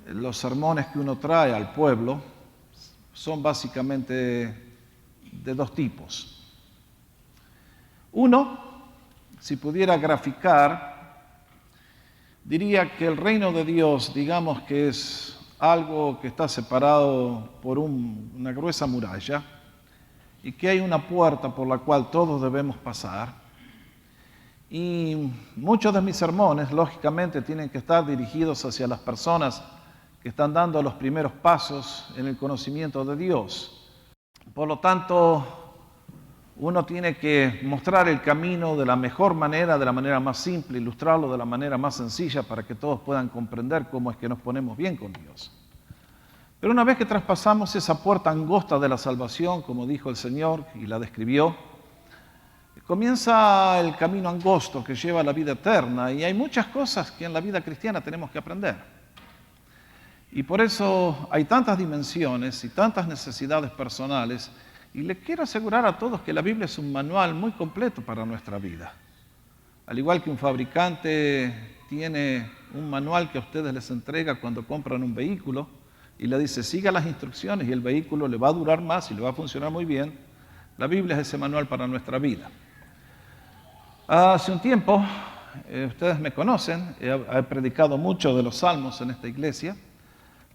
los sermones que uno trae al pueblo son básicamente de dos tipos. Uno, si pudiera graficar, diría que el reino de Dios, digamos que es algo que está separado por una gruesa muralla y que hay una puerta por la cual todos debemos pasar. Y muchos de mis sermones, lógicamente, tienen que estar dirigidos hacia las personas que están dando los primeros pasos en el conocimiento de Dios. Por lo tanto, uno tiene que mostrar el camino de la mejor manera, de la manera más simple, ilustrarlo de la manera más sencilla para que todos puedan comprender cómo es que nos ponemos bien con Dios. Pero una vez que traspasamos esa puerta angosta de la salvación, como dijo el Señor y la describió, comienza el camino angosto que lleva a la vida eterna, y hay muchas cosas que en la vida cristiana tenemos que aprender. Y por eso hay tantas dimensiones y tantas necesidades personales, y les quiero asegurar a todos que la Biblia es un manual muy completo para nuestra vida. Al igual que un fabricante tiene un manual que a ustedes les entrega cuando compran un vehículo y le dice siga las instrucciones y el vehículo le va a durar más y le va a funcionar muy bien, la Biblia es ese manual para nuestra vida. Hace un tiempo, ustedes me conocen, he predicado mucho de los Salmos en esta iglesia,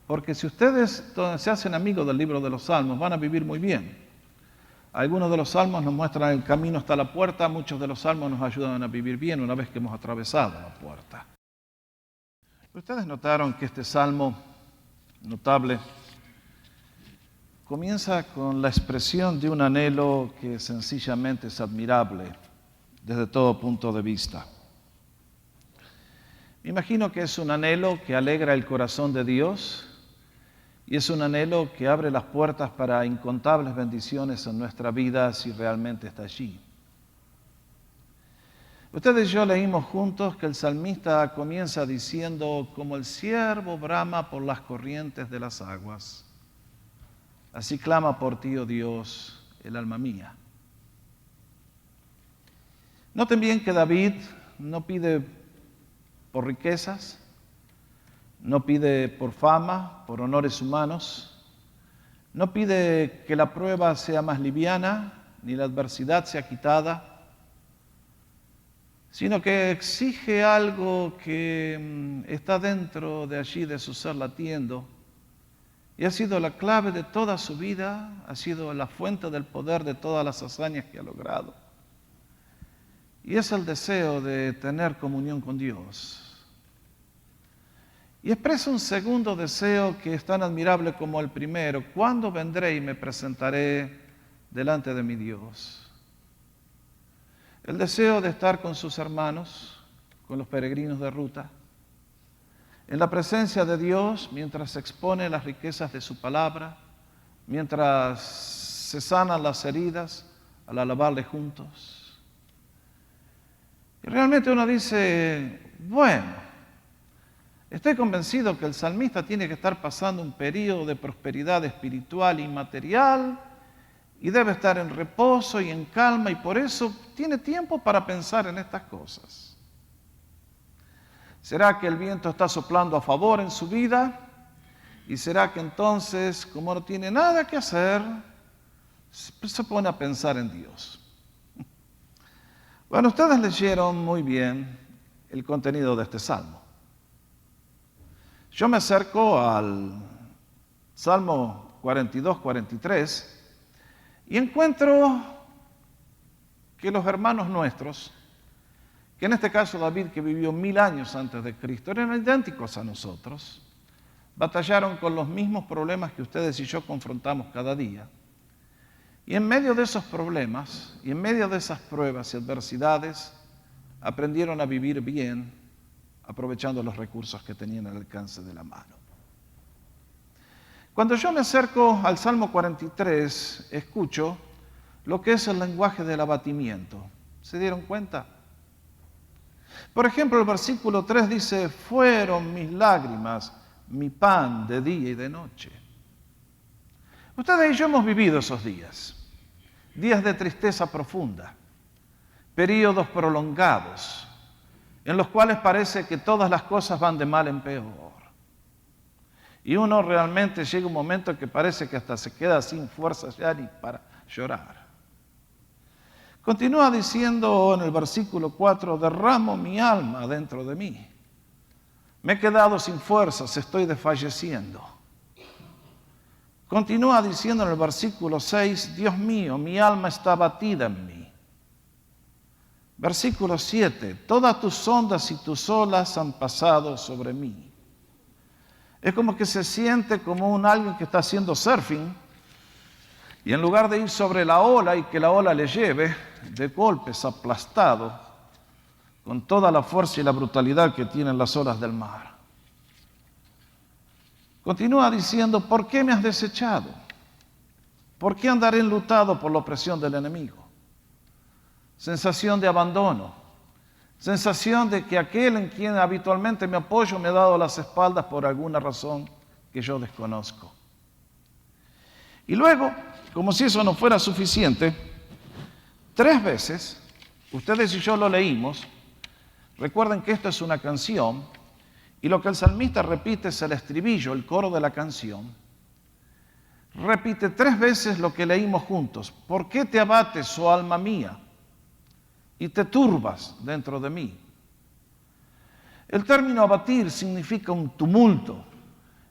porque si ustedes se hacen amigos del libro de los Salmos, van a vivir muy bien. Algunos de los Salmos nos muestran el camino hasta la puerta, muchos de los Salmos nos ayudan a vivir bien una vez que hemos atravesado la puerta. Ustedes notaron que este Salmo notable comienza con la expresión de un anhelo que sencillamente es admirable desde todo punto de vista. Me imagino que es un anhelo que alegra el corazón de Dios y es un anhelo que abre las puertas para incontables bendiciones en nuestra vida si realmente está allí. Ustedes y yo leímos juntos que el salmista comienza diciendo, como el ciervo brama por las corrientes de las aguas, así clama por ti, oh Dios, el alma mía. Noten bien que David no pide por riquezas, no pide por fama, por honores humanos, no pide que la prueba sea más liviana, ni la adversidad sea quitada, sino que exige algo que está dentro de allí, de su ser latiendo, y ha sido la clave de toda su vida, ha sido la fuente del poder de todas las hazañas que ha logrado. Y es el deseo de tener comunión con Dios. Y expresa un segundo deseo que es tan admirable como el primero. ¿Cuándo vendré y me presentaré delante de mi Dios? El deseo de estar con sus hermanos, con los peregrinos de ruta, en la presencia de Dios mientras se expone las riquezas de su palabra, mientras se sanan las heridas al alabarle juntos. Y realmente uno dice, bueno, estoy convencido que el salmista tiene que estar pasando un periodo de prosperidad espiritual y material y debe estar en reposo y en calma y por eso tiene tiempo para pensar en estas cosas. ¿Será que el viento está soplando a favor en su vida? ¿Y será que entonces, como no tiene nada que hacer, se pone a pensar en Dios? Bueno, ustedes leyeron muy bien el contenido de este salmo. Yo me acerco al Salmo 42, 43 y encuentro que los hermanos nuestros, que en este caso David, que vivió 1000 años antes de Cristo, eran idénticos a nosotros, batallaron con los mismos problemas que ustedes y yo confrontamos cada día. Y en medio de esos problemas, y en medio de esas pruebas y adversidades, aprendieron a vivir bien, aprovechando los recursos que tenían al alcance de la mano. Cuando yo me acerco al Salmo 43, escucho lo que es el lenguaje del abatimiento. ¿Se dieron cuenta? Por ejemplo, el versículo 3 dice, fueron mis lágrimas, mi pan de día y de noche. Ustedes y yo hemos vivido esos días de tristeza profunda, períodos prolongados, en los cuales parece que todas las cosas van de mal en peor. Y uno realmente llega un momento que parece que hasta se queda sin fuerzas ya ni para llorar. Continúa diciendo en el versículo 4, derramo mi alma dentro de mí. Me he quedado sin fuerzas, estoy desfalleciendo. Continúa diciendo en el versículo 6, Dios mío, mi alma está abatida en mí. Versículo 7, todas tus ondas y tus olas han pasado sobre mí. Es como que se siente como alguien que está haciendo surfing y en lugar de ir sobre la ola y que la ola le lleve, de golpe es aplastado con toda la fuerza y la brutalidad que tienen las olas del mar. Continúa diciendo, ¿por qué me has desechado? ¿Por qué andaré enlutado por la opresión del enemigo? Sensación de abandono, sensación de que aquel en quien habitualmente me apoyo me ha dado las espaldas por alguna razón que yo desconozco. Y luego, como si eso no fuera suficiente, 3 veces, ustedes y yo lo leímos, recuerden que esta es una canción, y lo que el salmista repite es el estribillo, el coro de la canción. Repite 3 veces lo que leímos juntos. ¿Por qué te abates, oh alma mía, y te turbas dentro de mí? El término abatir significa un tumulto.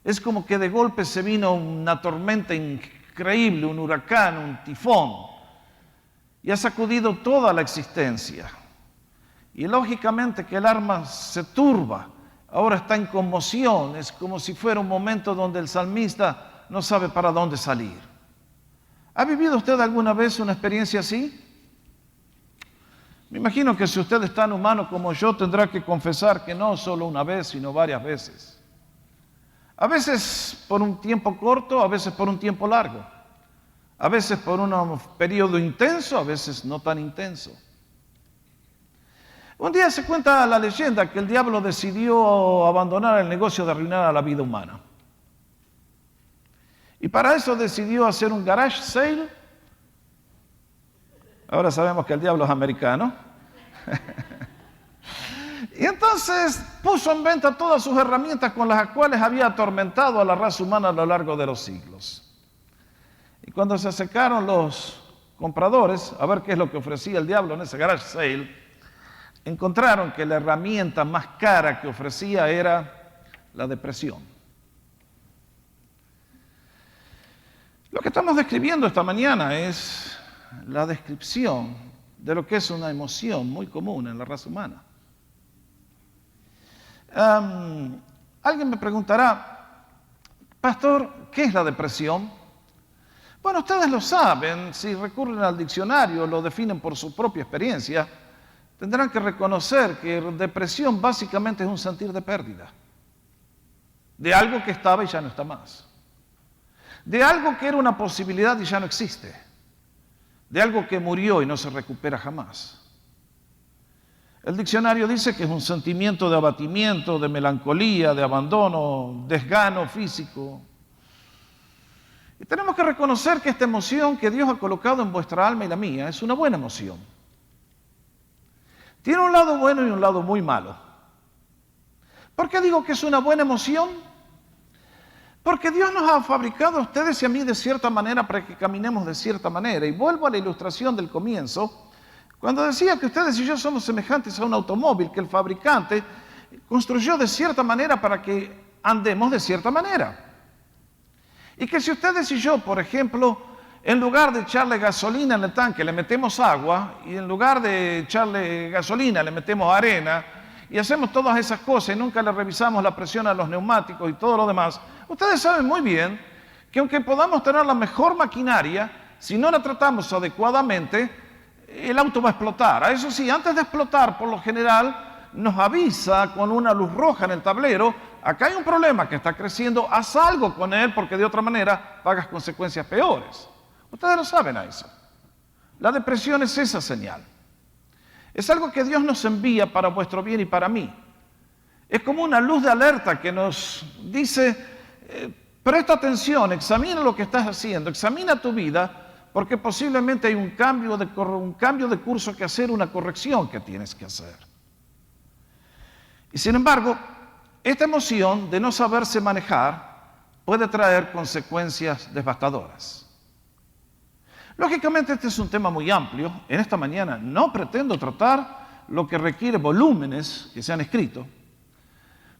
Es como que de golpe se vino una tormenta increíble, un huracán, un tifón, y ha sacudido toda la existencia. Y lógicamente que el alma se turba, ahora está en conmoción, es como si fuera un momento donde el salmista no sabe para dónde salir. ¿Ha vivido usted alguna vez una experiencia así? Me imagino que si usted es tan humano como yo, tendrá que confesar que no solo una vez, sino varias veces. A veces por un tiempo corto, a veces por un tiempo largo. A veces por un periodo intenso, a veces no tan intenso. Un día se cuenta la leyenda que el diablo decidió abandonar el negocio de arruinar a la vida humana. Y para eso decidió hacer un garage sale. Ahora sabemos que el diablo es americano. Y entonces puso en venta todas sus herramientas con las cuales había atormentado a la raza humana a lo largo de los siglos. Y cuando se acercaron los compradores a ver qué es lo que ofrecía el diablo en ese garage sale, encontraron que la herramienta más cara que ofrecía era la depresión. Lo que estamos describiendo esta mañana es la descripción de lo que es una emoción muy común en la raza humana. Alguien me preguntará, pastor, ¿qué es la depresión? Bueno, ustedes lo saben, si recurren al diccionario, lo definen por su propia experiencia, tendrán que reconocer que depresión básicamente es un sentir de pérdida, de algo que estaba y ya no está más, de algo que era una posibilidad y ya no existe, de algo que murió y no se recupera jamás. El diccionario dice que es un sentimiento de abatimiento, de melancolía, de abandono, desgano físico. Y tenemos que reconocer que esta emoción que Dios ha colocado en vuestra alma y la mía es una buena emoción. Tiene un lado bueno y un lado muy malo. ¿Por qué digo que es una buena emoción? Porque Dios nos ha fabricado a ustedes y a mí de cierta manera para que caminemos de cierta manera. Y vuelvo a la ilustración del comienzo, cuando decía que ustedes y yo somos semejantes a un automóvil que el fabricante construyó de cierta manera para que andemos de cierta manera. Y que si ustedes y yo, por ejemplo, en lugar de echarle gasolina en el tanque, le metemos agua, y en lugar de echarle gasolina, le metemos arena, y hacemos todas esas cosas y nunca le revisamos la presión a los neumáticos y todo lo demás, ustedes saben muy bien que aunque podamos tener la mejor maquinaria, si no la tratamos adecuadamente, el auto va a explotar. A eso sí, antes de explotar, por lo general, nos avisa con una luz roja en el tablero, acá hay un problema que está creciendo, haz algo con él porque de otra manera pagas consecuencias peores. Ustedes lo saben a eso. La depresión es esa señal. Es algo que Dios nos envía para vuestro bien y para mí. Es como una luz de alerta que nos dice, presta atención, examina lo que estás haciendo, examina tu vida, porque posiblemente hay un cambio de curso que hacer, una corrección que tienes que hacer. Y sin embargo, esta emoción de no saberse manejar puede traer consecuencias devastadoras. Lógicamente este es un tema muy amplio. En esta mañana no pretendo tratar lo que requiere volúmenes que se han escrito,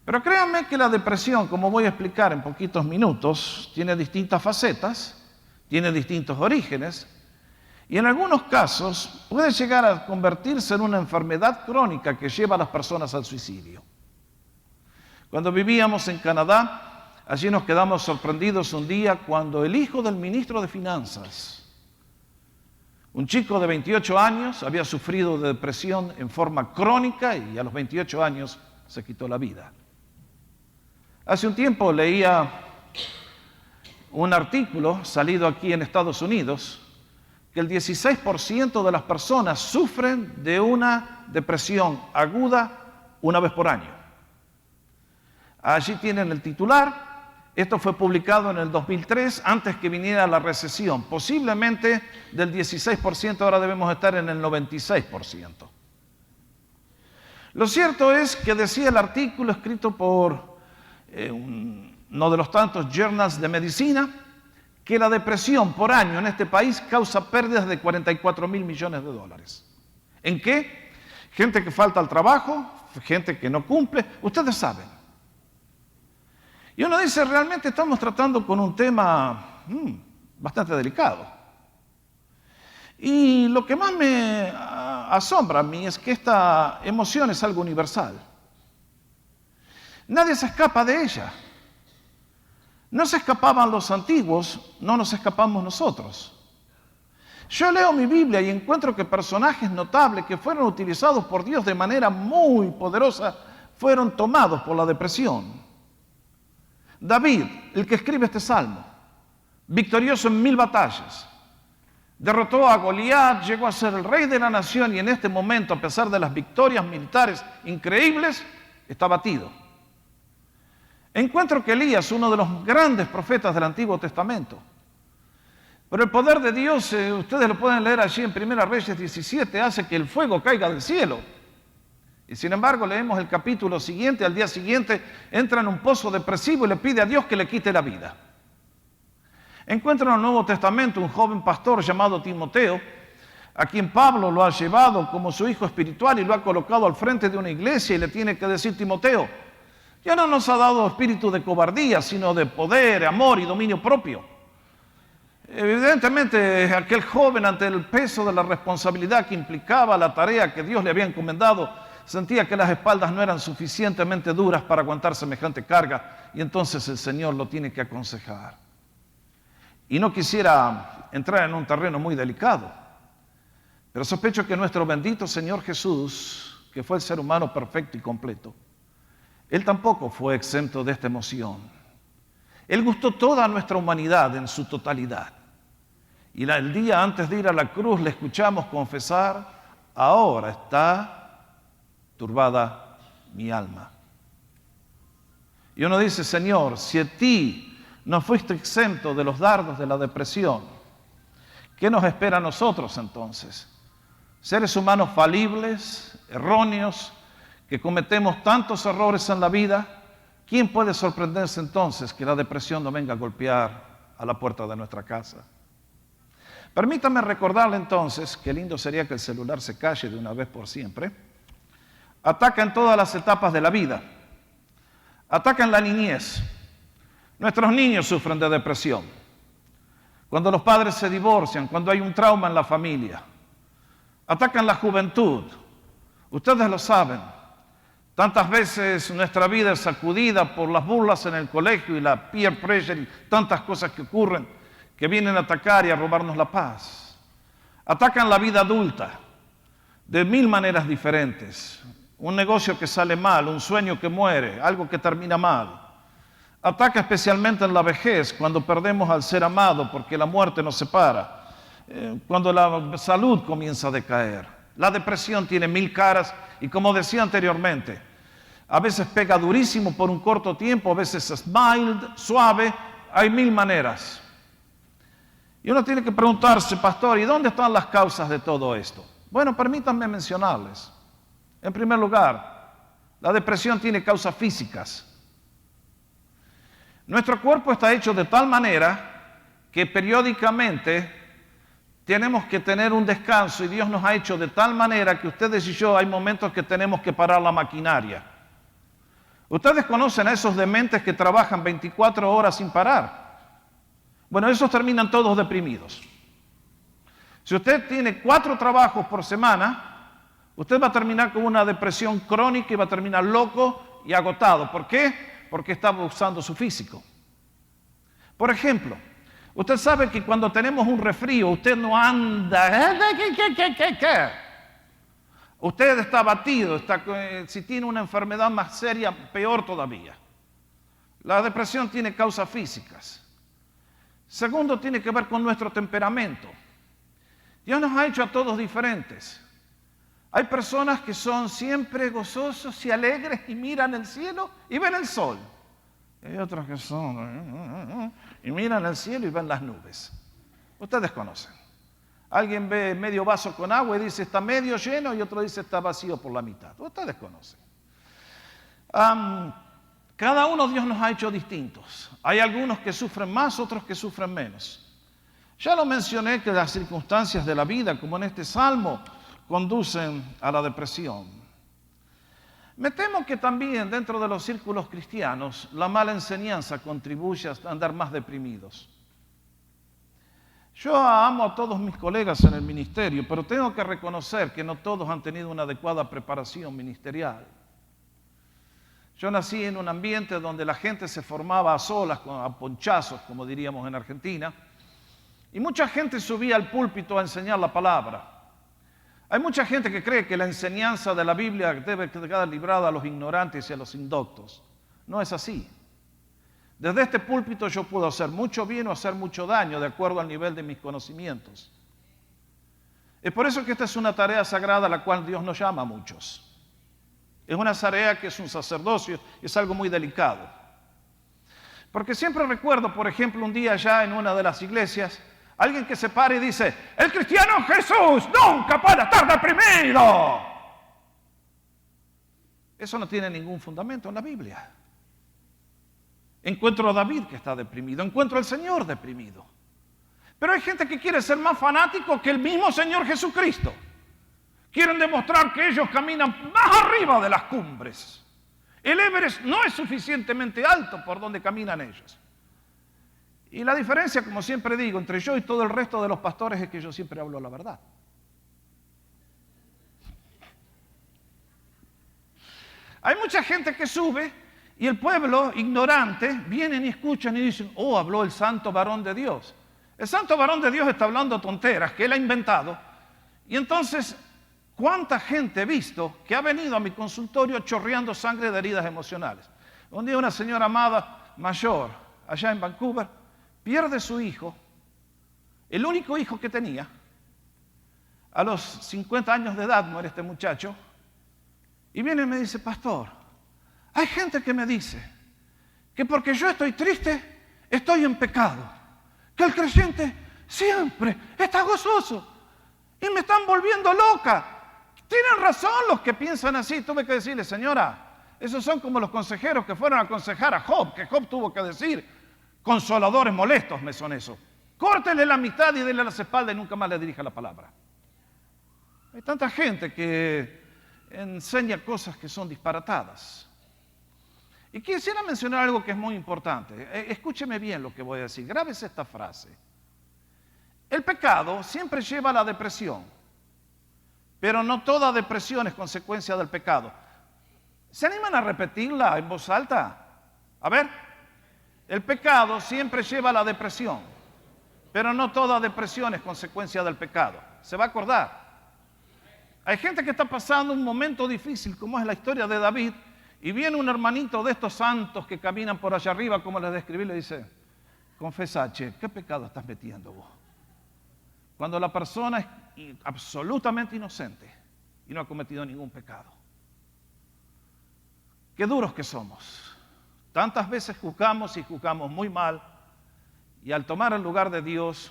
pero créanme que la depresión, como voy a explicar en poquitos minutos, tiene distintas facetas, tiene distintos orígenes, y en algunos casos puede llegar a convertirse en una enfermedad crónica que lleva a las personas al suicidio. Cuando vivíamos en Canadá, allí nos quedamos sorprendidos un día cuando el hijo del ministro de Finanzas, un chico de 28 años, había sufrido de depresión en forma crónica y a los 28 años se quitó la vida. Hace un tiempo leía un artículo salido aquí en Estados Unidos que el 16% de las personas sufren de una depresión aguda una vez por año. Allí tienen el titular. Esto fue publicado en el 2003, antes que viniera la recesión. Posiblemente del 16% ahora debemos estar en el 96%. Lo cierto es que decía el artículo escrito por uno de los tantos journals de medicina, que la depresión por año en este país causa pérdidas de 44.000 millones de dólares. ¿En qué? Gente que falta al trabajo, gente que no cumple, ustedes saben. Y uno dice, realmente estamos tratando con un tema bastante delicado. Y lo que más me asombra a mí es que esta emoción es algo universal. Nadie se escapa de ella. No se escapaban los antiguos, no nos escapamos nosotros. Yo leo mi Biblia y encuentro que personajes notables que fueron utilizados por Dios de manera muy poderosa fueron tomados por la depresión. David, el que escribe este salmo, victorioso en 1000 batallas, derrotó a Goliat, llegó a ser el rey de la nación y en este momento, a pesar de las victorias militares increíbles, está abatido. Encuentro que Elías, uno de los grandes profetas del Antiguo Testamento, pero el poder de Dios, ustedes lo pueden leer allí en 1 Reyes 17, hace que el fuego caiga del cielo. Y sin embargo leemos el capítulo siguiente, al día siguiente entra en un pozo depresivo y le pide a Dios que le quite la vida. Encuentra en el Nuevo Testamento un joven pastor llamado Timoteo, a quien Pablo lo ha llevado como su hijo espiritual y lo ha colocado al frente de una iglesia y le tiene que decir: Timoteo, ya no nos ha dado espíritu de cobardía, sino de poder, amor y dominio propio. Evidentemente, aquel joven, ante el peso de la responsabilidad que implicaba la tarea que Dios le había encomendado, sentía que las espaldas no eran suficientemente duras para aguantar semejante carga, y entonces el Señor lo tiene que aconsejar. Y no quisiera entrar en un terreno muy delicado, pero sospecho que nuestro bendito Señor Jesús, que fue el ser humano perfecto y completo, Él tampoco fue exento de esta emoción. Él gustó toda nuestra humanidad en su totalidad. Y el día antes de ir a la cruz le escuchamos confesar: ahora está turbada mi alma. Y uno dice: Señor, si a ti no fuiste exento de los dardos de la depresión, ¿qué nos espera a nosotros entonces? Seres humanos falibles, erróneos, que cometemos tantos errores en la vida, ¿quién puede sorprenderse entonces que la depresión no venga a golpear a la puerta de nuestra casa? Permítame recordarle entonces, qué lindo sería que el celular se calle de una vez por siempre. Ataca en todas las etapas de la vida. Ataca en la niñez. Nuestros niños sufren de depresión. Cuando los padres se divorcian, cuando hay un trauma en la familia. Ataca en la juventud. Ustedes lo saben. Tantas veces nuestra vida es sacudida por las burlas en el colegio y la peer pressure y tantas cosas que ocurren que vienen a atacar y a robarnos la paz. Ataca en la vida adulta de 1000 maneras diferentes. Un negocio que sale mal, un sueño que muere, algo que termina mal. Ataca especialmente en la vejez, cuando perdemos al ser amado porque la muerte nos separa, cuando la salud comienza a decaer. La depresión tiene 1000 caras y, como decía anteriormente, a veces pega durísimo por un corto tiempo, a veces es mild, suave, hay 1000 maneras. Y uno tiene que preguntarse: pastor, ¿y dónde están las causas de todo esto? Bueno, permítanme mencionarles. En primer lugar, la depresión tiene causas físicas. Nuestro cuerpo está hecho de tal manera que periódicamente tenemos que tener un descanso y Dios nos ha hecho de tal manera que ustedes y yo hay momentos que tenemos que parar la maquinaria. Ustedes conocen a esos dementes que trabajan 24 horas sin parar. Bueno, esos terminan todos deprimidos. Si usted tiene 4 trabajos por semana, usted va a terminar con una depresión crónica y va a terminar loco y agotado. ¿Por qué? Porque está abusando su físico. Por ejemplo, usted sabe que cuando tenemos un resfrío, usted no anda. Usted está abatido, si tiene una enfermedad más seria, peor todavía. La depresión tiene causas físicas. Segundo, tiene que ver con nuestro temperamento. Dios nos ha hecho a todos diferentes. Hay personas que son siempre gozosos y alegres y miran el cielo y ven el sol. Y hay otros que son y miran el cielo y ven las nubes. Ustedes conocen. Alguien ve medio vaso con agua y dice está medio lleno y otro dice está vacío por la mitad. Ustedes conocen. Cada uno Dios nos ha hecho distintos. Hay algunos que sufren más, otros que sufren menos. Ya lo mencioné que las circunstancias de la vida, como en este salmo, conducen a la depresión. Me temo que también dentro de los círculos cristianos la mala enseñanza contribuye a andar más deprimidos. Yo amo a todos mis colegas en el ministerio, pero tengo que reconocer que no todos han tenido una adecuada preparación ministerial. Yo nací en un ambiente donde la gente se formaba a solas, a ponchazos, como diríamos en Argentina, y mucha gente subía al púlpito a enseñar la palabra. Hay mucha gente que cree que la enseñanza de la Biblia debe quedar librada a los ignorantes y a los indoctos. No es así. Desde este púlpito yo puedo hacer mucho bien o hacer mucho daño de acuerdo al nivel de mis conocimientos. Es por eso que esta es una tarea sagrada a la cual Dios nos llama a muchos. Es una tarea que es un sacerdocio, es algo muy delicado. Porque siempre recuerdo, por ejemplo, un día ya en una de las iglesias, alguien que se para y dice, el cristiano Jesús nunca puede estar deprimido. Eso no tiene ningún fundamento en la Biblia. Encuentro a David que está deprimido, encuentro al Señor deprimido. Pero hay gente que quiere ser más fanático que el mismo Señor Jesucristo. Quieren demostrar que ellos caminan más arriba de las cumbres. El Everest no es suficientemente alto por donde caminan ellos. Y la diferencia, como siempre digo, entre yo y todo el resto de los pastores es que yo siempre hablo la verdad. Hay mucha gente que sube y el pueblo ignorante vienen y escuchan y dicen, oh, habló el santo varón de Dios. El santo varón de Dios está hablando tonteras que él ha inventado. Y entonces, ¿cuánta gente he visto que ha venido a mi consultorio chorreando sangre de heridas emocionales? Un día una señora amada, mayor, allá en Vancouver, pierde su hijo, el único hijo que tenía. A los 50 años de edad muere este muchacho. Y viene y me dice, pastor, hay gente que me dice que porque yo estoy triste, estoy en pecado. Que el creyente siempre está gozoso. Y me están volviendo loca. Tienen razón los que piensan así. Tuve que decirle, señora, esos son como los consejeros que fueron a aconsejar a Job, que Job tuvo que decir, consoladores molestos me son esos. Córtele la mitad y dele las espaldas y nunca más le dirija la palabra. Hay tanta gente que enseña cosas que son disparatadas. Y quisiera mencionar algo que es muy importante. Escúcheme bien lo que voy a decir. Grábese esta frase. El pecado siempre lleva a la depresión, pero no toda depresión es consecuencia del pecado. ¿Se animan a repetirla en voz alta? A ver. El pecado siempre lleva a la depresión, pero no toda depresión es consecuencia del pecado. ¿Se va a acordar? Hay gente que está pasando un momento difícil, como es la historia de David, y viene un hermanito de estos santos que caminan por allá arriba, como les describí, le dice, confesa, che, ¿qué pecado estás metiendo vos? Cuando la persona es absolutamente inocente y no ha cometido ningún pecado. Qué duros que somos. Tantas veces juzgamos y juzgamos muy mal, y al tomar el lugar de Dios,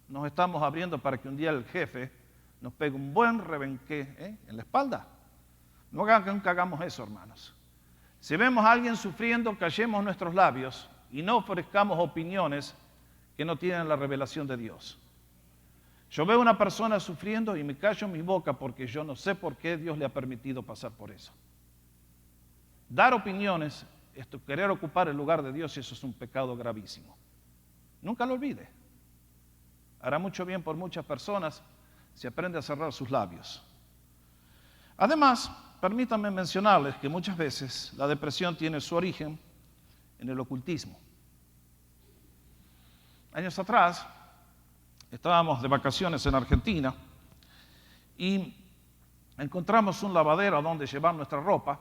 nos estamos abriendo para que un día el jefe nos pegue un buen rebenque en la espalda. No nunca hagamos eso, hermanos. Si vemos a alguien sufriendo, callemos nuestros labios y no ofrezcamos opiniones que no tienen la revelación de Dios. Yo veo a una persona sufriendo y me callo mi boca porque yo no sé por qué Dios le ha permitido pasar por eso. Dar opiniones es querer ocupar el lugar de Dios y eso es un pecado gravísimo. Nunca lo olvide. Hará mucho bien por muchas personas si aprende a cerrar sus labios. Además, permítanme mencionarles que muchas veces la depresión tiene su origen en el ocultismo. Años atrás, estábamos de vacaciones en Argentina y encontramos un lavadero a donde llevar nuestra ropa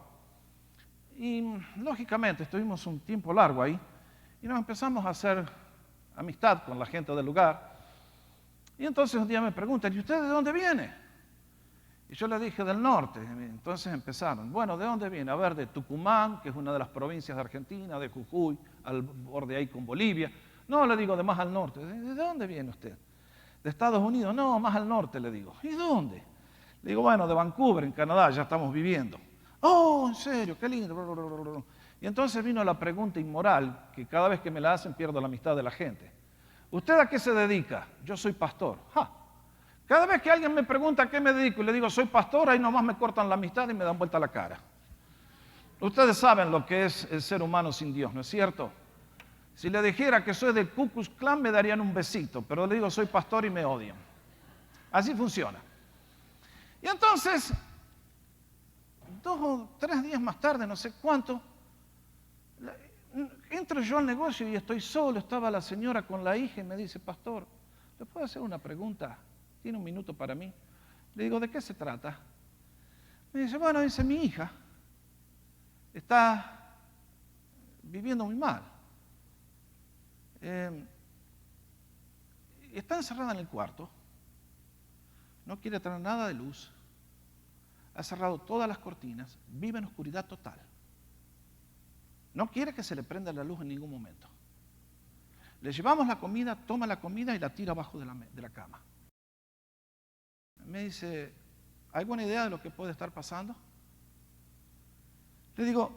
y lógicamente estuvimos un tiempo largo ahí y nos empezamos a hacer amistad con la gente del lugar y entonces un día me preguntan, ¿y usted de dónde viene? Y yo le dije, del norte. Entonces empezaron, bueno, ¿de dónde viene? A ver, de Tucumán, que es una de las provincias de Argentina, de Jujuy, al borde ahí con Bolivia. No, le digo, de más al norte. ¿De dónde viene usted? ¿De Estados Unidos? No, más al norte, le digo. ¿Y dónde? Le digo, bueno, de Vancouver, en Canadá, ya estamos viviendo. Oh, en serio, qué lindo. Y entonces vino la pregunta inmoral, que cada vez que me la hacen pierdo la amistad de la gente. ¿Usted a qué se dedica? Yo soy pastor. ¡Ja! Cada vez que alguien me pregunta a qué me dedico y le digo soy pastor, ahí nomás me cortan la amistad y me dan vuelta la cara. Ustedes saben lo que es el ser humano sin Dios, ¿no es cierto? Si le dijera que soy del Ku Klux Klan me darían un besito, pero le digo soy pastor y me odian. Así funciona. Y entonces, 2 o 3 días más tarde, no sé cuánto, entro yo al negocio y estoy solo, estaba la señora con la hija y me dice, pastor, ¿le puedo hacer una pregunta? ¿Tiene un minuto para mí? Le digo, ¿de qué se trata? Me dice, bueno, dice, mi hija está viviendo muy mal. Está encerrada en el cuarto, no quiere tener nada de luz, ha cerrado todas las cortinas, vive en oscuridad total. No quiere que se le prenda la luz en ningún momento. Le llevamos la comida, toma la comida y la tira abajo de la cama. Me dice, ¿hay buena idea de lo que puede estar pasando? Le digo,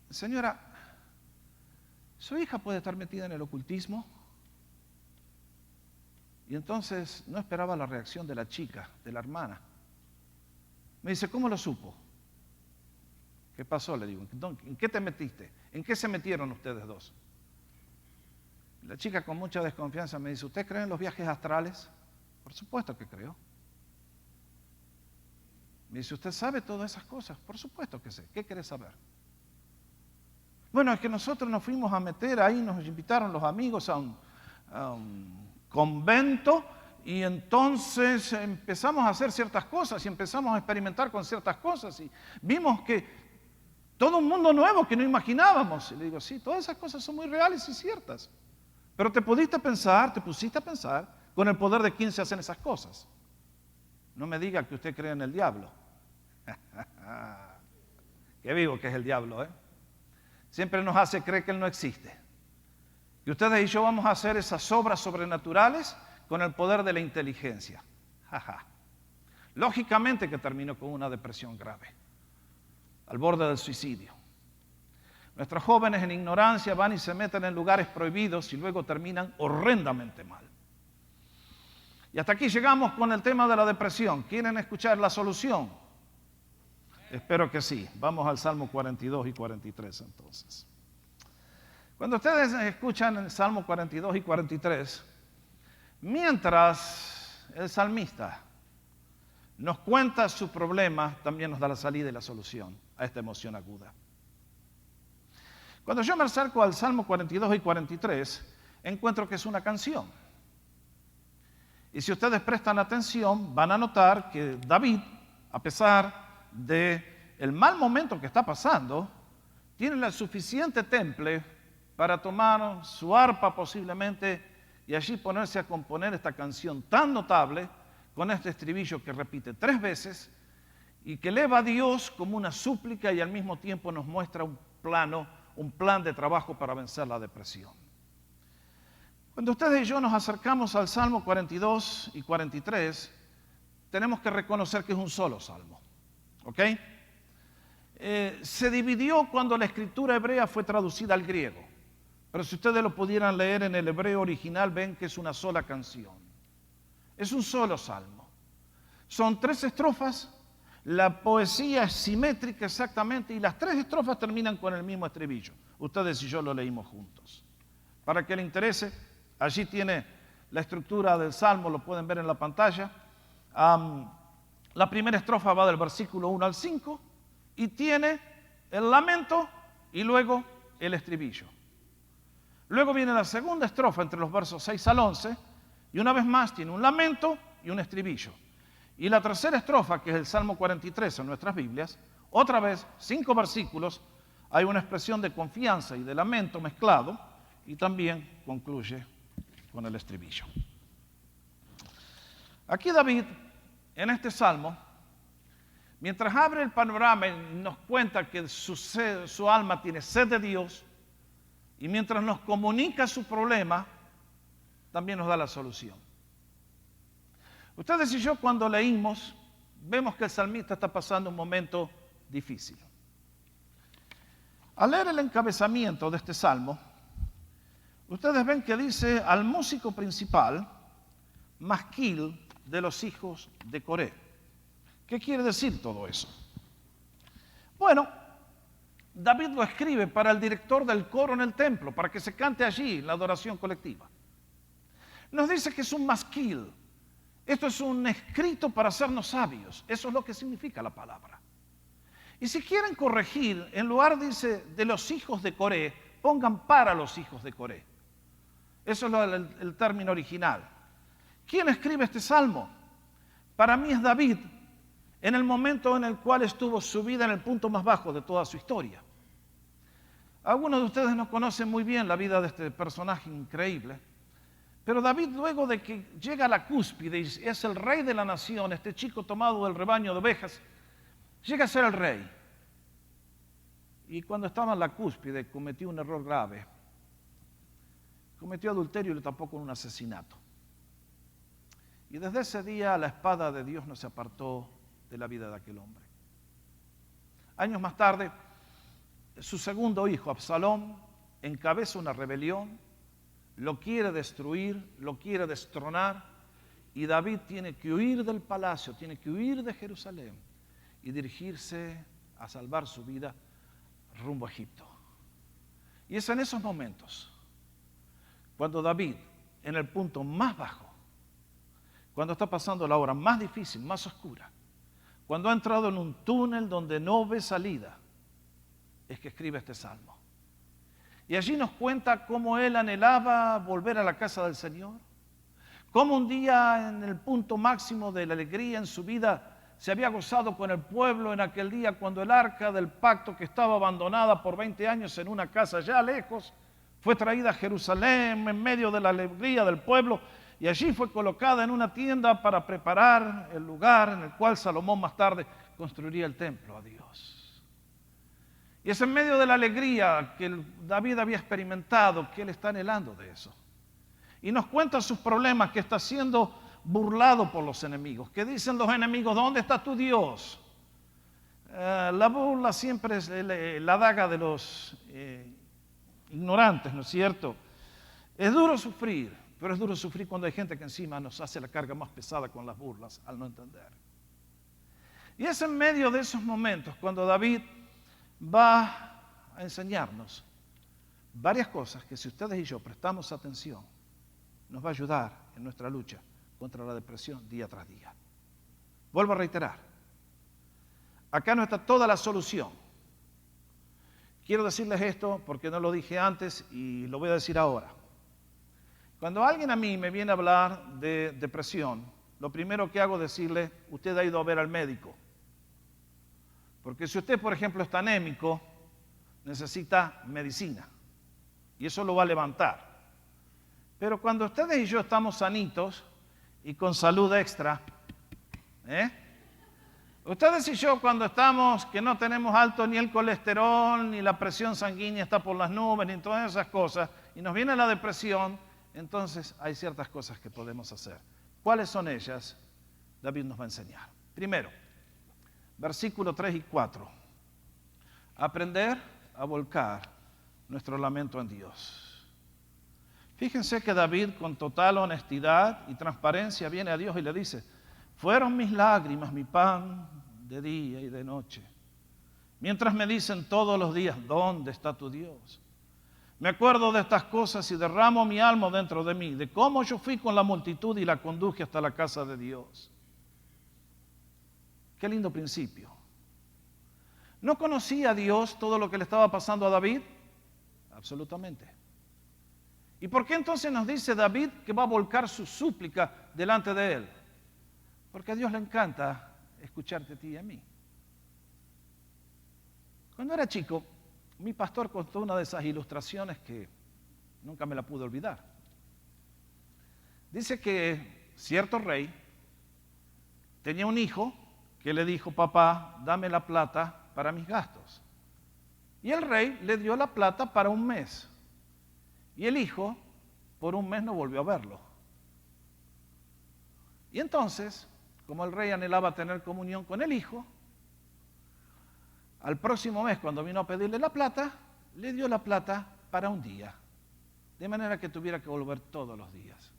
señora, ¿su hija puede estar metida en el ocultismo? Y entonces no esperaba la reacción de la chica, de la hermana. Me dice, ¿cómo lo supo? ¿Qué pasó? Le digo, ¿en qué te metiste? ¿En qué se metieron ustedes dos? La chica con mucha desconfianza me dice, ¿usted cree en los viajes astrales? Por supuesto que creo. Me dice, ¿usted sabe todas esas cosas? Por supuesto que sé. ¿Qué quiere saber? Bueno, es que nosotros nos fuimos a meter ahí, nos invitaron los amigos a un convento y entonces empezamos a hacer ciertas cosas y empezamos a experimentar con ciertas cosas y vimos que todo un mundo nuevo que no imaginábamos. Y le digo, sí, todas esas cosas son muy reales y ciertas. Pero te pusiste a pensar, con el poder de quién se hacen esas cosas. No me diga que usted cree en el diablo. Qué vivo que es el diablo, ¿eh? Siempre nos hace creer que él no existe. Y ustedes y yo vamos a hacer esas obras sobrenaturales con el poder de la inteligencia. Lógicamente que terminó con una depresión grave, al borde del suicidio. Nuestros jóvenes en ignorancia van y se meten en lugares prohibidos y luego terminan horrendamente mal. Y hasta aquí llegamos con el tema de la depresión. ¿Quieren escuchar la solución? Espero que sí. Vamos al Salmo 42 y 43 entonces. Cuando ustedes escuchan el Salmo 42 y 43, mientras el salmista nos cuenta su problema, también nos da la salida y la solución a esta emoción aguda. Cuando yo me acerco al Salmo 42 y 43, encuentro que es una canción. Y si ustedes prestan atención, van a notar que David, a pesar del mal momento que está pasando, tiene el suficiente temple para tomar su arpa posiblemente y allí ponerse a componer esta canción tan notable con este estribillo que repite 3 veces y que eleva a Dios como una súplica y al mismo tiempo nos muestra un plan de trabajo para vencer la depresión. Cuando ustedes y yo nos acercamos al Salmo 42 y 43, tenemos que reconocer que es un solo salmo. ¿Ok? Se dividió cuando la escritura hebrea fue traducida al griego. Pero si ustedes lo pudieran leer en el hebreo original, ven que es una sola canción. Es un solo salmo. Son 3 estrofas, la poesía es simétrica exactamente y las 3 estrofas terminan con el mismo estribillo. Ustedes y yo lo leímos juntos. Para que le interese, allí tiene la estructura del salmo, lo pueden ver en la pantalla. La primera estrofa va del versículo 1 al 5 y tiene el lamento y luego el estribillo. Luego viene la segunda estrofa entre los versos 6 al 11 y una vez más tiene un lamento y un estribillo. Y la tercera estrofa, que es el Salmo 43 en nuestras Biblias, otra vez 5 versículos, hay una expresión de confianza y de lamento mezclado y también concluye con el estribillo. Aquí David, en este salmo, mientras abre el panorama y nos cuenta que su alma tiene sed de Dios, y mientras nos comunica su problema, también nos da la solución. Ustedes y yo cuando leímos, vemos que el salmista está pasando un momento difícil. Al leer el encabezamiento de este salmo, ustedes ven que dice al músico principal, masquil de los hijos de Coré. ¿Qué quiere decir todo eso? Bueno, David lo escribe para el director del coro en el templo, para que se cante allí la adoración colectiva. Nos dice que es un masquil. Esto es un escrito para hacernos sabios. Eso es lo que significa la palabra. Y si quieren corregir, en lugar dice de los hijos de Coré, pongan para los hijos de Coré. Eso es el término original. ¿Quién escribe este salmo? Para mí es David, en el momento en el cual estuvo su vida en el punto más bajo de toda su historia. Algunos de ustedes no conocen muy bien la vida de este personaje increíble, pero David, luego de que llega a la cúspide y es el rey de la nación, este chico tomado del rebaño de ovejas, llega a ser el rey. Y cuando estaba en la cúspide cometió un error grave. Cometió adulterio y lo tapó con un asesinato. Y desde ese día la espada de Dios no se apartó de la vida de aquel hombre. Años más tarde, su segundo hijo, Absalón, encabeza una rebelión, lo quiere destruir, lo quiere destronar, y David tiene que huir del palacio, tiene que huir de Jerusalén y dirigirse a salvar su vida rumbo a Egipto. Y es en esos momentos cuando David, en el punto más bajo, cuando está pasando la hora más difícil, más oscura, cuando ha entrado en un túnel donde no ve salida, es que escribe este salmo. Y allí nos cuenta cómo él anhelaba volver a la casa del Señor, cómo un día en el punto máximo de la alegría en su vida se había gozado con el pueblo en aquel día cuando el arca del pacto, que estaba abandonada por 20 años en una casa ya lejos, fue traída a Jerusalén en medio de la alegría del pueblo y allí fue colocada en una tienda para preparar el lugar en el cual Salomón más tarde construiría el templo a Dios. Y es en medio de la alegría que David había experimentado que él está anhelando de eso. Y nos cuenta sus problemas, que está siendo burlado por los enemigos, que dicen los enemigos, ¿dónde está tu Dios? La burla siempre es la daga de los ignorantes, ¿no es cierto? Es duro sufrir, pero es duro sufrir cuando hay gente que encima nos hace la carga más pesada con las burlas al no entender. Y es en medio de esos momentos cuando David va a enseñarnos varias cosas que si ustedes y yo prestamos atención, nos va a ayudar en nuestra lucha contra la depresión día tras día. Vuelvo a reiterar, acá no está toda la solución. Quiero decirles esto porque no lo dije antes y lo voy a decir ahora. Cuando alguien a mí me viene a hablar de depresión, lo primero que hago es decirle, usted ha ido a ver al médico. Porque si usted, por ejemplo, está anémico, necesita medicina y eso lo va a levantar. Pero cuando ustedes y yo estamos sanitos y con salud extra, ustedes y yo cuando estamos, que no tenemos alto ni el colesterol, ni la presión sanguínea está por las nubes, ni todas esas cosas, y nos viene la depresión, entonces hay ciertas cosas que podemos hacer. ¿Cuáles son ellas? David nos va a enseñar. Primero, versículos 3 y 4. Aprender a volcar nuestro lamento en Dios. Fíjense que David con total honestidad y transparencia viene a Dios y le dice, fueron mis lágrimas mi pan de día y de noche. Mientras me dicen todos los días, ¿dónde está tu Dios? Me acuerdo de estas cosas y derramo mi alma dentro de mí, de cómo yo fui con la multitud y la conduje hasta la casa de Dios. Qué lindo principio. ¿No conocía a Dios todo lo que le estaba pasando a David? Absolutamente. ¿Y por qué entonces nos dice David que va a volcar su súplica delante de él? Porque a Dios le encanta escucharte a ti y a mí. Cuando era chico, mi pastor contó una de esas ilustraciones que nunca me la pude olvidar. Dice que cierto rey tenía un hijo que le dijo, papá, dame la plata para mis gastos. Y el rey le dio la plata para un mes. Y el hijo, por un mes, no volvió a verlo. Y entonces, como el rey anhelaba tener comunión con el hijo, al próximo mes, cuando vino a pedirle la plata, le dio la plata para un día. De manera que tuviera que volver todos los días.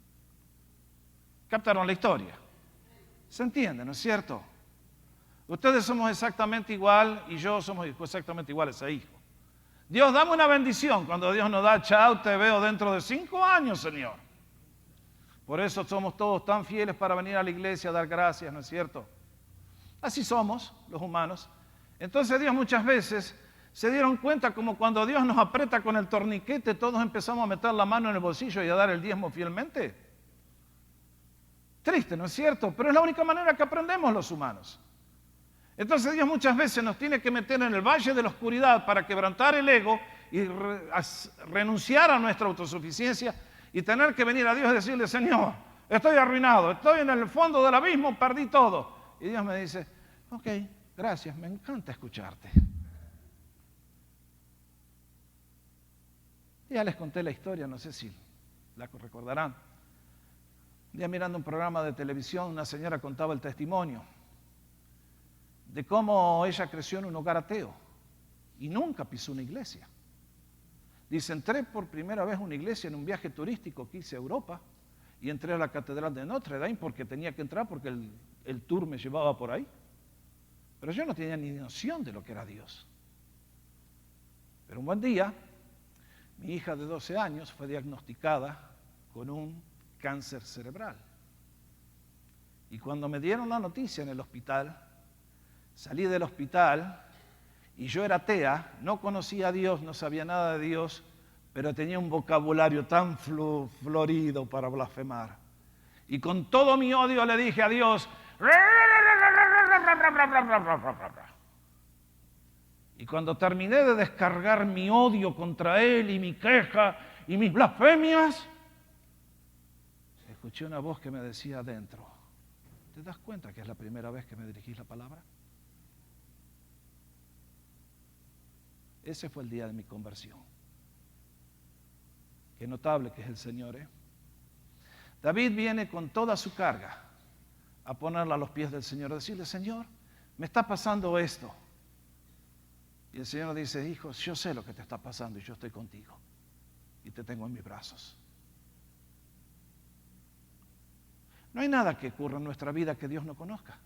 ¿Captaron la historia? ¿Se entiende, no es cierto? Ustedes somos exactamente igual y yo somos exactamente iguales a hijo. Dios, dame una bendición. Cuando Dios nos da, chao, te veo dentro de 5 años, Señor. Por eso somos todos tan fieles para venir a la iglesia a dar gracias, ¿no es cierto? Así somos los humanos. Entonces Dios muchas veces se dieron cuenta como cuando Dios nos aprieta con el torniquete, todos empezamos a meter la mano en el bolsillo y a dar el diezmo fielmente. Triste, ¿no es cierto? Pero es la única manera que aprendemos los humanos. Entonces Dios muchas veces nos tiene que meter en el valle de la oscuridad para quebrantar el ego y renunciar a nuestra autosuficiencia y tener que venir a Dios y decirle, Señor, estoy arruinado, estoy en el fondo del abismo, perdí todo. Y Dios me dice, ok, gracias, me encanta escucharte. Ya les conté la historia, no sé si la recordarán. Un día mirando un programa de televisión, una señora contaba el testimonio de cómo ella creció en un hogar ateo y nunca pisó una iglesia. Dice, entré por primera vez a una iglesia en un viaje turístico que hice a Europa y entré a la Catedral de Notre Dame porque tenía que entrar porque el tour me llevaba por ahí. Pero yo no tenía ni noción de lo que era Dios. Pero un buen día, mi hija de 12 años fue diagnosticada con un cáncer cerebral. Y cuando me dieron la noticia en el hospital, salí del hospital y yo era atea, no conocía a Dios, no sabía nada de Dios, pero tenía un vocabulario tan florido para blasfemar. Y con todo mi odio le dije a Dios, y cuando terminé de descargar mi odio contra Él y mi queja y mis blasfemias, escuché una voz que me decía adentro, ¿te das cuenta que es la primera vez que me dirigís la palabra? Ese fue el día de mi conversión. Qué notable que es el Señor, ¿eh? David viene con toda su carga a ponerla a los pies del Señor, a decirle, Señor, me está pasando esto. Y el Señor dice, hijo, yo sé lo que te está pasando y yo estoy contigo. Y te tengo en mis brazos. No hay nada que ocurra en nuestra vida que Dios no conozca.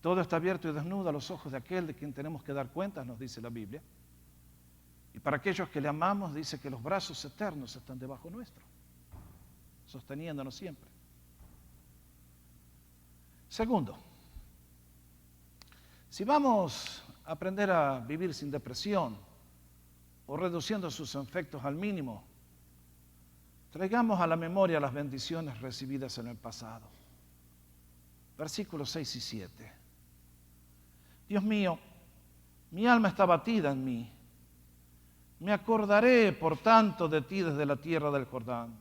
Todo está abierto y desnudo a los ojos de aquel de quien tenemos que dar cuentas, nos dice la Biblia. Y para aquellos que le amamos, dice que los brazos eternos están debajo nuestro, sosteniéndonos siempre. Segundo, si vamos a aprender a vivir sin depresión o reduciendo sus efectos al mínimo, traigamos a la memoria las bendiciones recibidas en el pasado. Versículos 6 y 7. Dios mío, mi alma está batida en mí. Me acordaré, por tanto, de ti desde la tierra del Jordán.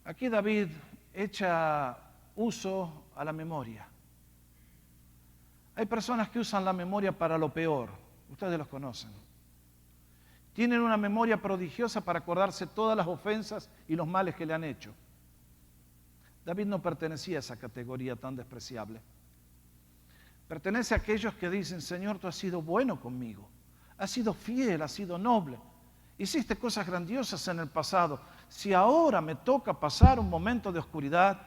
Aquí David echa uso a la memoria. Hay personas que usan la memoria para lo peor. Ustedes los conocen. Tienen una memoria prodigiosa para acordarse todas las ofensas y los males que le han hecho. David no pertenecía a esa categoría tan despreciable. Pertenece a aquellos que dicen, Señor, tú has sido bueno conmigo, has sido fiel, has sido noble. Hiciste cosas grandiosas en el pasado. Si ahora me toca pasar un momento de oscuridad,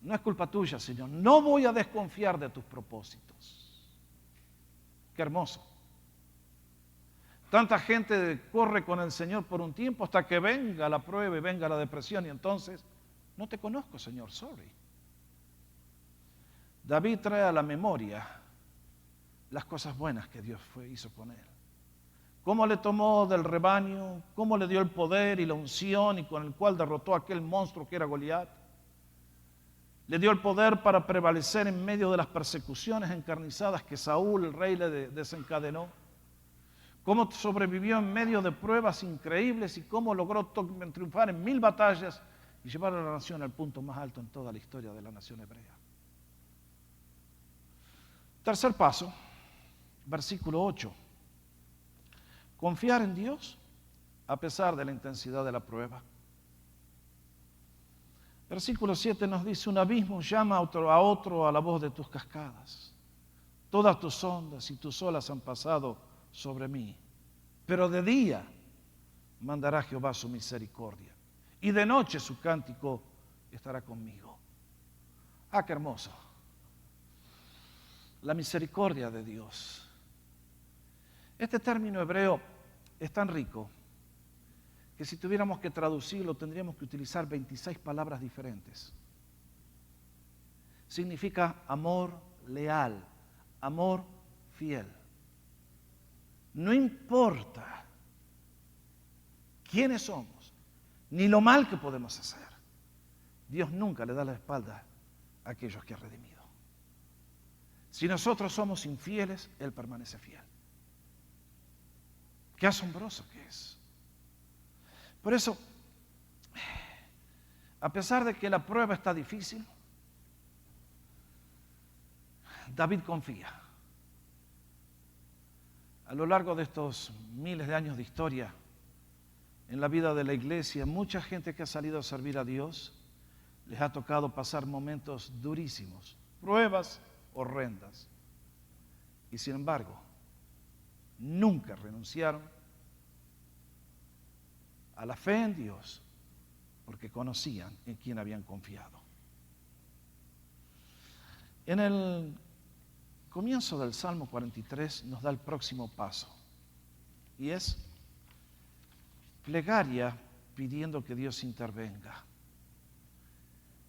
no es culpa tuya, Señor. No voy a desconfiar de tus propósitos. Qué hermoso. Tanta gente corre con el Señor por un tiempo hasta que venga la prueba y venga la depresión y entonces, no te conozco, Señor, sorry. David trae a la memoria las cosas buenas que Dios hizo con él. Cómo le tomó del rebaño, cómo le dio el poder y la unción y con el cual derrotó a aquel monstruo que era Goliat. Le dio el poder para prevalecer en medio de las persecuciones encarnizadas que Saúl, el rey, le desencadenó. Cómo sobrevivió en medio de pruebas increíbles y cómo logró triunfar en 1000 batallas y llevar a la nación al punto más alto en toda la historia de la nación hebrea. Tercer paso, versículo 8. Confiar en Dios a pesar de la intensidad de la prueba. Versículo 7 nos dice, un abismo llama a otro a la voz de tus cascadas. Todas tus ondas y tus olas han pasado sobre mí. Pero de día mandará Jehová su misericordia y de noche su cántico estará conmigo. Ah, qué hermoso. La misericordia de Dios. Este término hebreo es tan rico que si tuviéramos que traducirlo tendríamos que utilizar 26 palabras diferentes. Significa amor leal, amor fiel. No importa quiénes somos, ni lo mal que podemos hacer. Dios nunca le da la espalda a aquellos que ha redimido. Si nosotros somos infieles, Él permanece fiel. Qué asombroso que es. Por eso, a pesar de que la prueba está difícil, David confía. A lo largo de estos miles de años de historia, en la vida de la iglesia, mucha gente que ha salido a servir a Dios, les ha tocado pasar momentos durísimos, pruebas horrendas. Y sin embargo, nunca renunciaron a la fe en Dios porque conocían en quién habían confiado. En el comienzo del Salmo 43 nos da el próximo paso y es plegaria pidiendo que Dios intervenga.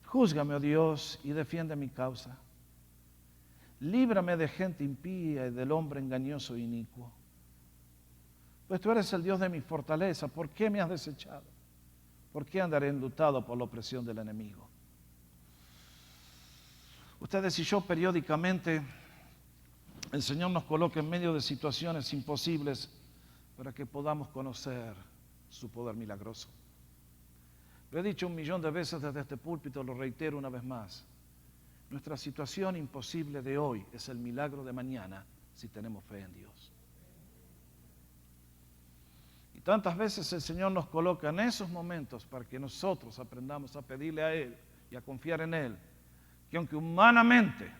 Júzgame, oh Dios, y defiende mi causa. Líbrame de gente impía y del hombre engañoso e inicuo. Pues tú eres el Dios de mi fortaleza. ¿Por qué me has desechado? ¿Por qué andaré enlutado por la opresión del enemigo? Ustedes y yo periódicamente, el Señor nos coloca en medio de situaciones imposibles para que podamos conocer su poder milagroso. Lo he dicho 1.000.000 de veces desde este púlpito, lo reitero una vez más. Nuestra situación imposible de hoy es el milagro de mañana si tenemos fe en Dios. Y tantas veces el Señor nos coloca en esos momentos para que nosotros aprendamos a pedirle a Él y a confiar en Él, que aunque humanamente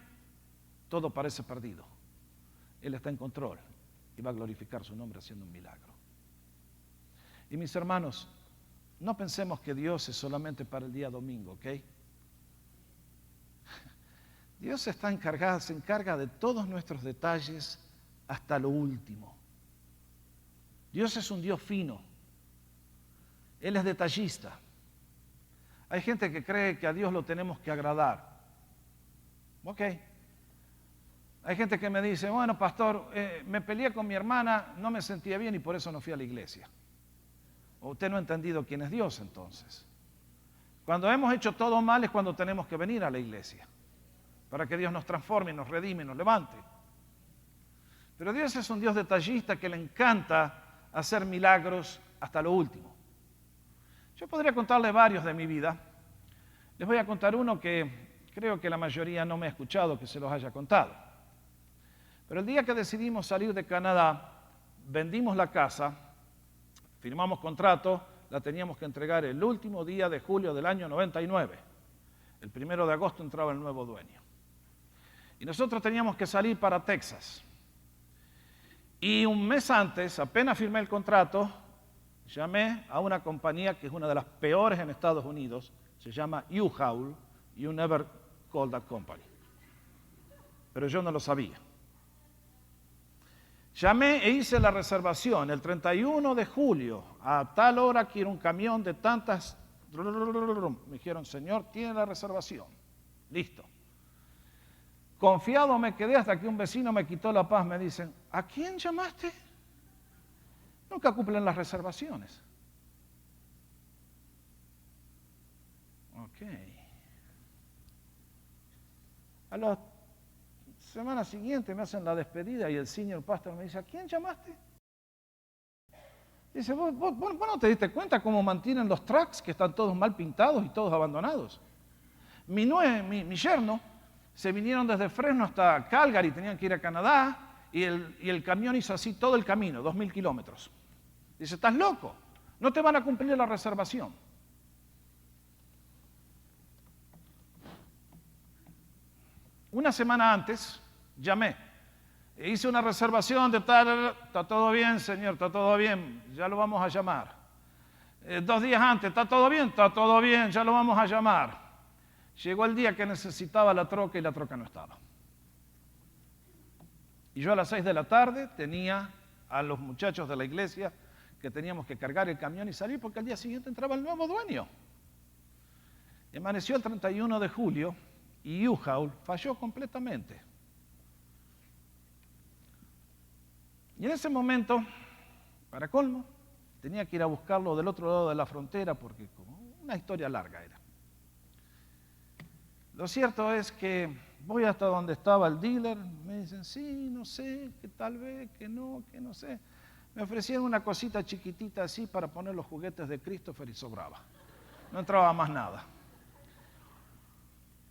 todo parece perdido, Él está en control y va a glorificar su nombre haciendo un milagro. Y mis hermanos, no pensemos que Dios es solamente para el día domingo, ¿ok? Dios se encarga de todos nuestros detalles hasta lo último. Dios es un Dios fino. Él es detallista. Hay gente que cree que a Dios lo tenemos que agradar. Ok. Hay gente que me dice, bueno, pastor, me peleé con mi hermana, no me sentía bien y por eso no fui a la iglesia. O usted no ha entendido quién es Dios entonces. Cuando hemos hecho todo mal es cuando tenemos que venir a la iglesia, para que Dios nos transforme, nos redime, nos levante. Pero Dios es un Dios detallista que le encanta hacer milagros hasta lo último. Yo podría contarle varios de mi vida. Les voy a contar uno que creo que la mayoría no me ha escuchado que se los haya contado. Pero el día que decidimos salir de Canadá, vendimos la casa, firmamos contrato, la teníamos que entregar el último día de julio del año 99. El 1 de agosto entraba el nuevo dueño. Y nosotros teníamos que salir para Texas. Y un mes antes, apenas firmé el contrato, llamé a una compañía que es una de las peores en Estados Unidos, se llama U-Haul, You Never Call That Company. Pero yo no lo sabía. Llamé e hice la reservación el 31 de julio, a tal hora quiero un camión de tantas. Me dijeron, señor, tiene la reservación. Listo. Confiado me quedé hasta que un vecino me quitó la paz. Me dicen, ¿a quién llamaste? Nunca cumplen las reservaciones. Ok. A la semana siguiente me hacen la despedida y el senior pastor me dice, ¿a quién llamaste? Dice, ¿vos no te diste cuenta cómo mantienen los tracks que están todos mal pintados y todos abandonados? Mi yerno se vinieron desde Fresno hasta Calgary, tenían que ir a Canadá, y el camión hizo así todo el camino, 2.000 kilómetros. Dice, ¿estás loco? No te van a cumplir la reservación. Una semana antes, llamé. Hice una reservación de tal, está todo bien, señor, está todo bien, ya lo vamos a llamar. 2 días antes, está todo bien, ya lo vamos a llamar. Llegó el día que necesitaba la troca y la troca no estaba. Y yo a las 6 de la tarde tenía a los muchachos de la iglesia que teníamos que cargar el camión y salir porque al día siguiente entraba el nuevo dueño. Y amaneció el 31 de julio y U-Haul falló completamente. Y en ese momento, para colmo, tenía que ir a buscarlo del otro lado de la frontera porque como una historia larga era. Lo cierto es que voy hasta donde estaba el dealer, me dicen, sí, no sé, que tal vez, que no sé. Me ofrecieron una cosita chiquitita así para poner los juguetes de Christopher y sobraba. No entraba más nada.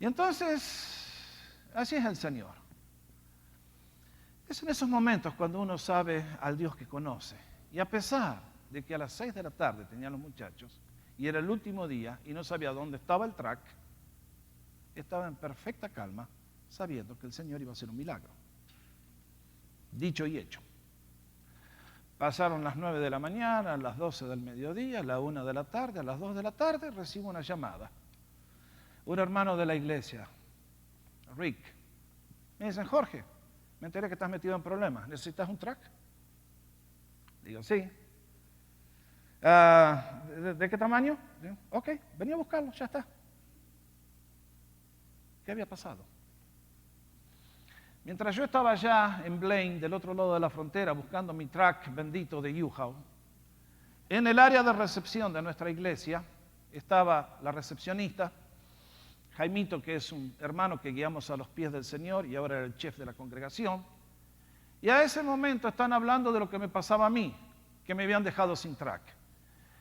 Y entonces, así es el Señor. Es en esos momentos cuando uno sabe al Dios que conoce. Y a pesar de que a las 6 de la tarde tenían los muchachos, y era el último día, y no sabía dónde estaba el track, estaba en perfecta calma, sabiendo que el Señor iba a hacer un milagro. Dicho y hecho. Pasaron las 9 de la mañana, a las 12 del mediodía, a la 1 de la tarde, a las 2 de la tarde, recibo una llamada. Un hermano de la iglesia, Rick, me dicen, Jorge, me enteré que estás metido en problemas. ¿Necesitas un track? Digo, sí. ¿De qué tamaño? Digo, ok, vení a buscarlo, ya está. ¿Qué había pasado? Mientras yo estaba allá en Blaine, del otro lado de la frontera, buscando mi track bendito de U-Haul, en el área de recepción de nuestra iglesia estaba la recepcionista, Jaimito, que es un hermano que guiamos a los pies del Señor y ahora era el chef de la congregación. Y a ese momento están hablando de lo que me pasaba a mí, que me habían dejado sin track.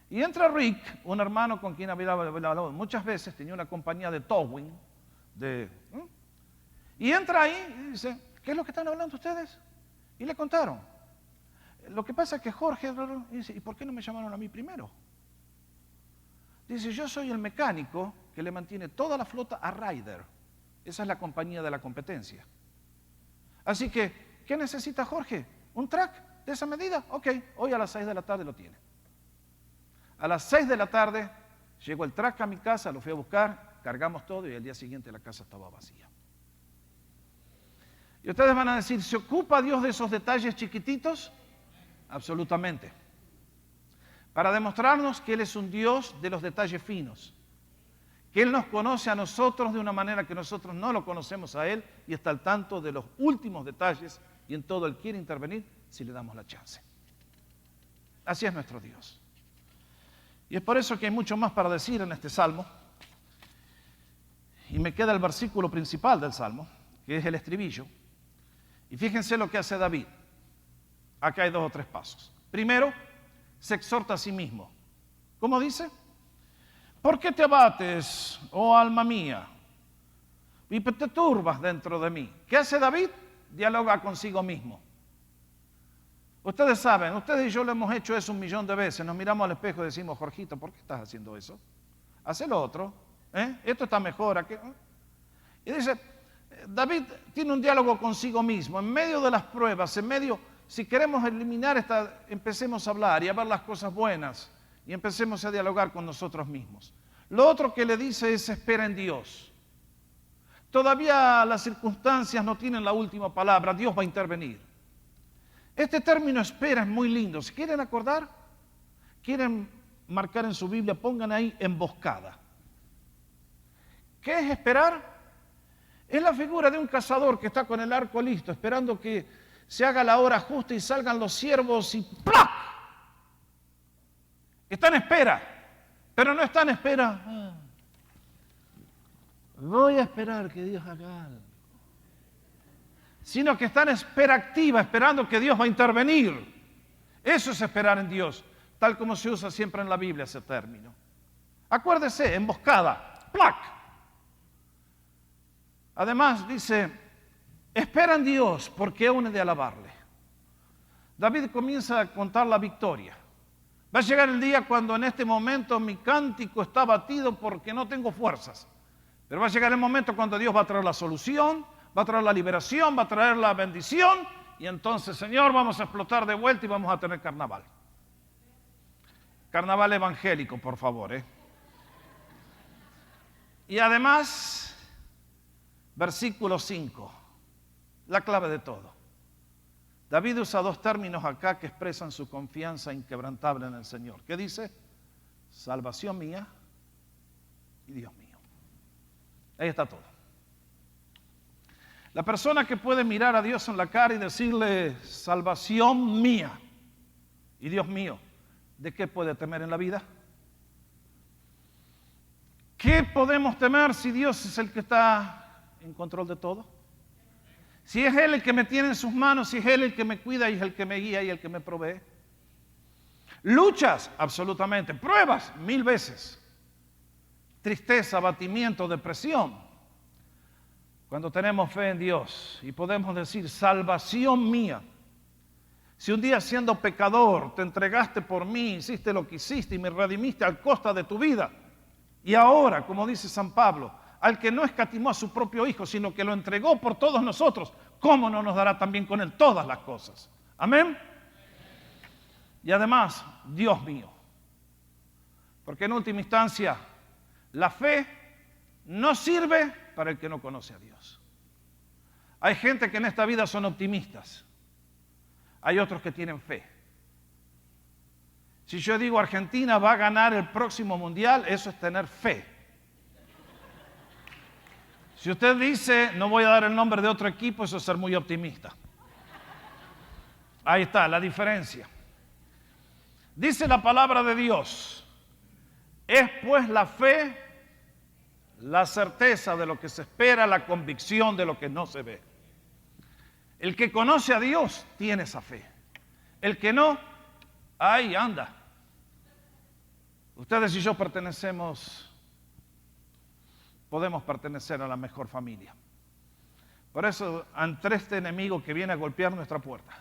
Y entra Rick, un hermano con quien había hablado muchas veces, tenía una compañía de towing, y entra ahí y dice, ¿qué es lo que están hablando ustedes? Y le contaron. Lo que pasa es que Jorge dice, ¿y por qué no me llamaron a mí primero? Dice, yo soy el mecánico que le mantiene toda la flota a Ryder. Esa es la compañía de la competencia. Así que, ¿qué necesita Jorge? ¿Un track de esa medida? Ok, hoy a las 6 de la tarde lo tiene. A las 6 de la tarde llegó el track a mi casa, lo fui a buscar, cargamos todo y al día siguiente la casa estaba vacía. Y ustedes van a decir, ¿se ocupa Dios de esos detalles chiquititos? Absolutamente. Para demostrarnos que Él es un Dios de los detalles finos. Que Él nos conoce a nosotros de una manera que nosotros no lo conocemos a Él y está al tanto de los últimos detalles y en todo Él quiere intervenir si le damos la chance. Así es nuestro Dios. Y es por eso que hay mucho más para decir en este Salmo. Y me queda el versículo principal del Salmo, que es el estribillo. Y fíjense lo que hace David. Acá hay 2 o 3 pasos. Primero, se exhorta a sí mismo. ¿Cómo dice? ¿Por qué te abates, oh alma mía? Y te turbas dentro de mí. ¿Qué hace David? Dialoga consigo mismo. Ustedes saben, ustedes y yo lo hemos hecho eso 1.000.000 de veces. Nos miramos al espejo y decimos, Jorgito, ¿por qué estás haciendo eso? Haz lo otro. Esto está mejor. Y dice, David tiene un diálogo consigo mismo. En medio de las pruebas, en medio si queremos eliminar empecemos a hablar y a ver las cosas buenas y empecemos a dialogar con nosotros mismos. Lo otro que le dice es espera en Dios. Todavía las circunstancias no tienen la última palabra, Dios va a intervenir. Este término espera es muy lindo. Si quieren acordar, quieren marcar en su Biblia, pongan ahí emboscada. ¿Qué es esperar? Es la figura de un cazador que está con el arco listo, esperando que se haga la hora justa y salgan los ciervos y ¡plac! Está en espera, pero no está en espera. Voy a esperar que Dios haga algo. Sino que está en espera activa, esperando que Dios va a intervenir. Eso es esperar en Dios, tal como se usa siempre en la Biblia ese término. Acuérdese, emboscada, ¡plac! Además dice, espera en Dios porque aún he de alabarle. David comienza a contar la victoria. Va a llegar el día cuando en este momento mi cántico está batido porque no tengo fuerzas. Pero va a llegar el momento cuando Dios va a traer la solución, va a traer la liberación, va a traer la bendición. Y entonces, Señor, vamos a explotar de vuelta y vamos a tener carnaval. Carnaval evangélico, por favor. Y además, versículo 5, la clave de todo. David usa dos términos acá que expresan su confianza inquebrantable en el Señor. ¿Qué dice? Salvación mía y Dios mío. Ahí está todo. La persona que puede mirar a Dios en la cara y decirle, salvación mía y Dios mío, ¿de qué puede temer en la vida? ¿Qué podemos temer si Dios es el que está en control de todo? Si es Él el que me tiene en sus manos, si es Él el que me cuida y es el que me guía y el que me provee. Luchas, absolutamente. Pruebas, 1000 veces. Tristeza, abatimiento, depresión. Cuando tenemos fe en Dios y podemos decir, salvación mía. Si un día siendo pecador te entregaste por mí, hiciste lo que hiciste y me redimiste al costa de tu vida. Y ahora, como dice San Pablo, al que no escatimó a su propio Hijo, sino que lo entregó por todos nosotros, ¿cómo no nos dará también con Él todas las cosas? Amén. Y además, Dios mío. Porque en última instancia, la fe no sirve para el que no conoce a Dios. Hay gente que en esta vida son optimistas. Hay otros que tienen fe. Si yo digo Argentina va a ganar el próximo mundial, eso es tener fe. Si usted dice, no voy a dar el nombre de otro equipo, eso es ser muy optimista. Ahí está la diferencia. Dice la palabra de Dios, es pues la fe, la certeza de lo que se espera, la convicción de lo que no se ve. El que conoce a Dios tiene esa fe. El que no, ahí anda. Ustedes y yo podemos pertenecer a la mejor familia. Por eso, ante este enemigo que viene a golpear nuestra puerta,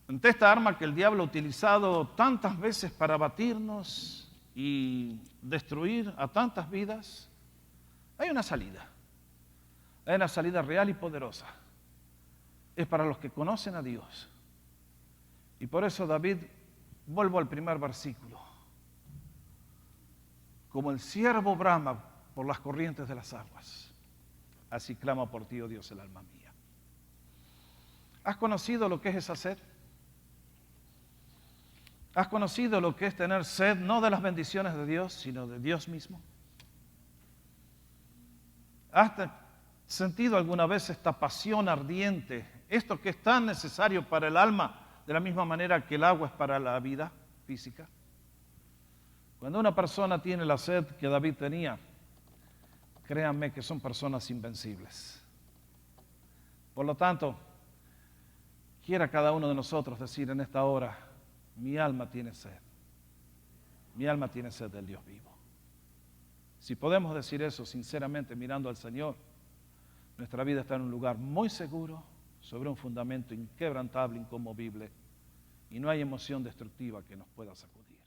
ante esta arma que el diablo ha utilizado tantas veces para abatirnos y destruir a tantas vidas, hay una salida. Hay una salida real y poderosa. Es para los que conocen a Dios. Y por eso David, vuelvo al primer versículo, como el ciervo brama por las corrientes de las aguas, así clama por ti, oh Dios, el alma mía. ¿Has conocido lo que es esa sed? ¿Has conocido lo que es tener sed, no de las bendiciones de Dios, sino de Dios mismo? ¿Has sentido alguna vez esta pasión ardiente, esto que es tan necesario para el alma, de la misma manera que el agua es para la vida física? Cuando una persona tiene la sed que David tenía, créanme que son personas invencibles. Por lo tanto, quiera cada uno de nosotros decir en esta hora, mi alma tiene sed. Mi alma tiene sed del Dios vivo. Si podemos decir eso sinceramente mirando al Señor, nuestra vida está en un lugar muy seguro, sobre un fundamento inquebrantable, inconmovible, y no hay emoción destructiva que nos pueda sacudir.